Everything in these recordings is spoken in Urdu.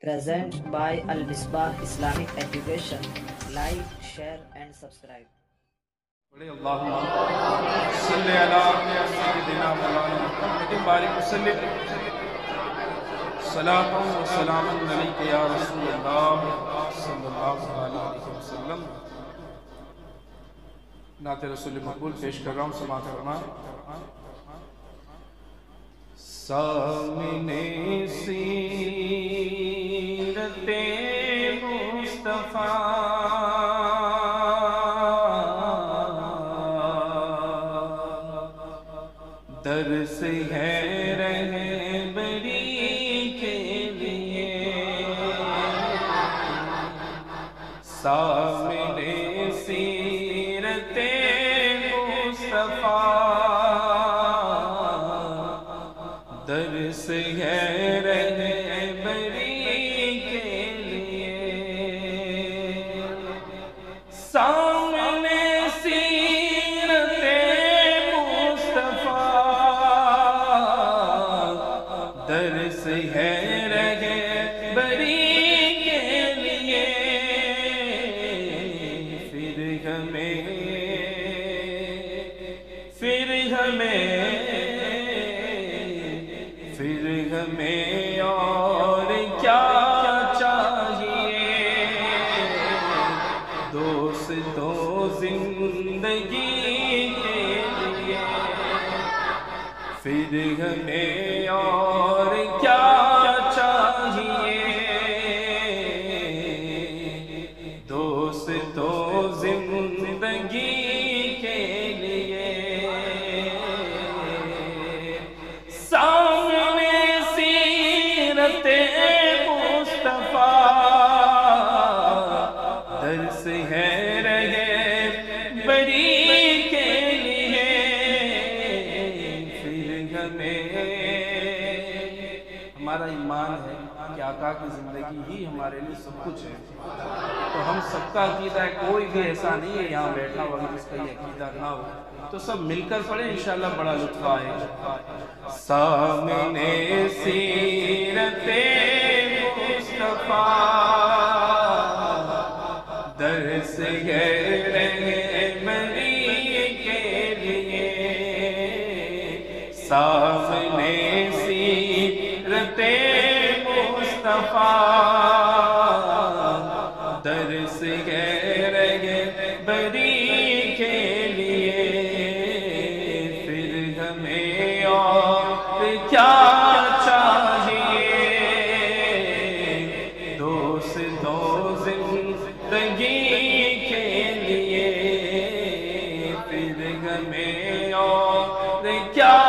present by Al Misbah Islamic Education. Like, share and subscribe. اللهم صل على سيدنا مولانا محمد بارك وسلم صلاة وسلام عليك يا رسول الله صلی اللہ علیہ وسلم. نعت رسول مقبول پیش کر رہا ہوں، سماعت فرما. سامنے سیرت مصطفیٰ درس ہے رہبری کے لیے. سامنے سیرت مصطفیٰ درس ہے رہبری کے لیے. سامنے سیرت مصطفیٰ درس ہے رہبری کے لیے. پھر ہمیں اور کیا چاہیے دوستوں زندگی کے لیے. پھر ہمیں اور کیا چاہیے دوستوں زندگی کے لیے. سامنے سیرت مصطفیٰ درس ہے رہبری کے لیے. پھر ہمارا ایمان ہے کہ آقا کی زندگی ہی ہمارے لیے سب کچھ ہے. تو ہم سب کا عقیدہ ہے، کوئی بھی ایسا نہیں ہے یہاں بیٹھا ہوا جس کا یہ عقیدہ نہ ہو. تو سب مل کر پڑھیں، انشاءاللہ بڑا لطف آئے. سامنے سیرت مصطفیٰ درس ہے رہبری کے لیے. سامنے سیرت مصطفیٰ درس ہے رہبری کے لیے. پھر ہمیں اور کیا چاہیے دوستوں زندگی کے لیے. پھر ہمیں اور کیا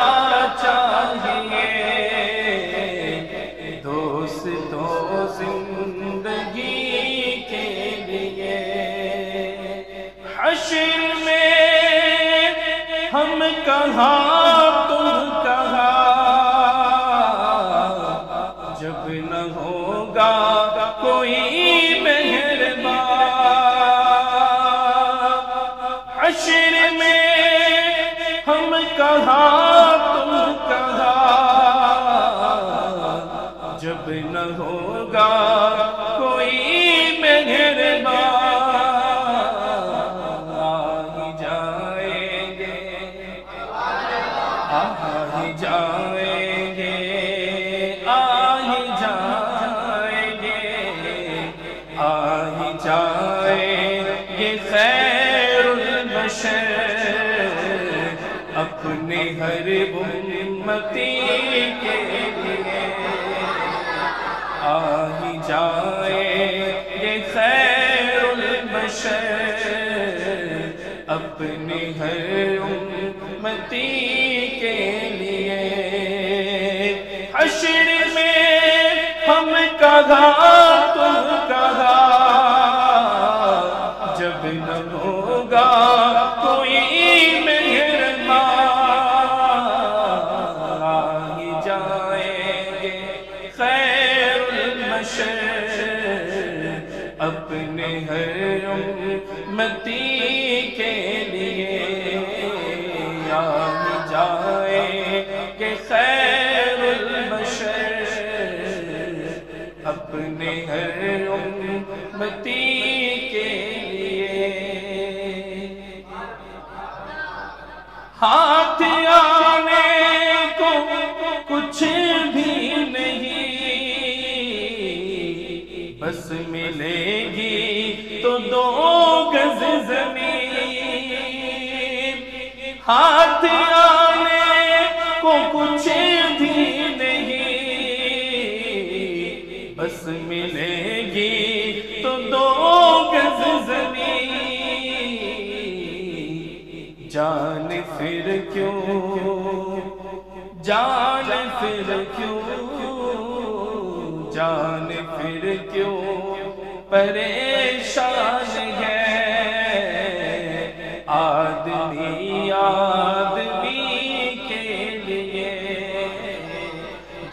چاہیے دوستوں زندگی کے لیے. حشر میں ہم کہاں تم کہاں جب نہ ہوگا کوئی مہربان. حشر میں ہم کہاں تم کہاں جب نہ ہوگا کوئی مہربان. آ ہی جائیں گے آ ہی جائیں گے آ ہی جائیں گے آ ہی جائیں گے خیر البشر اپنے ہر امتی کے لیے. آ ہی جائیں گے خیر البشر اپنے ہر امتی کے لیے. حشر میں ہم کہاں تم کہاں جب نہ ہوگا کوئی مہربان. آ ہی جائیں گے خیر البشر اپنے ہر امتی کے لیے. آ ہی جائیں گے خیر البشر اپنے ہر امتی کے لیے، ہاتھ آنے کو کچھ بھی نہیں، بس ملے گی تو 2 گز زمین، ہاتھ آنے کو کچھ بھی نہیں، بس ملے گی تو 2 گز زمین، جان پھر کیوں، جان پھر کیوں، جان پھر کیوں پریشان ہے، آدمی آدمی کے لیے،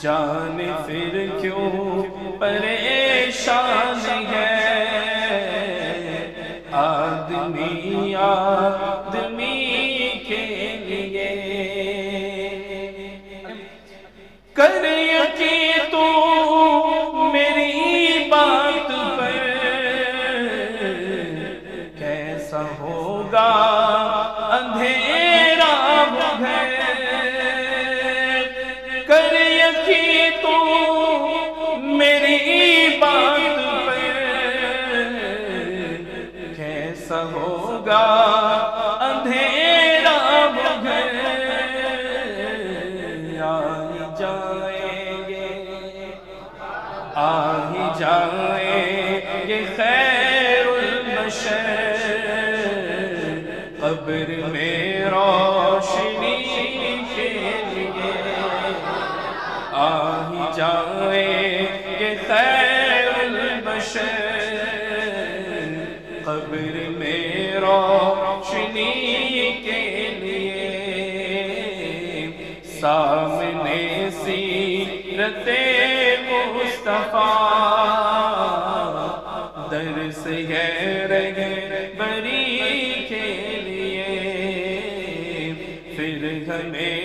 جان پھر کیوں پریشان ہے، آدمی آدمی کے لیے، کر یقین تو میری بات پر، کیسا ہوگا اندھیرا گھر، کر یقین تو میری بات پر، کیسا ہوگا اندھیرا گھر، آ ہی جائیں گے خیر البشر، قبر میں روشنی کے لیے، آ ہی جائیں گے خیر البشر، قبر میں روشنی کے لیے، سامنے سیرت مصطفیٰ، درس ہے رہبری کے لیے، پھر ہمیں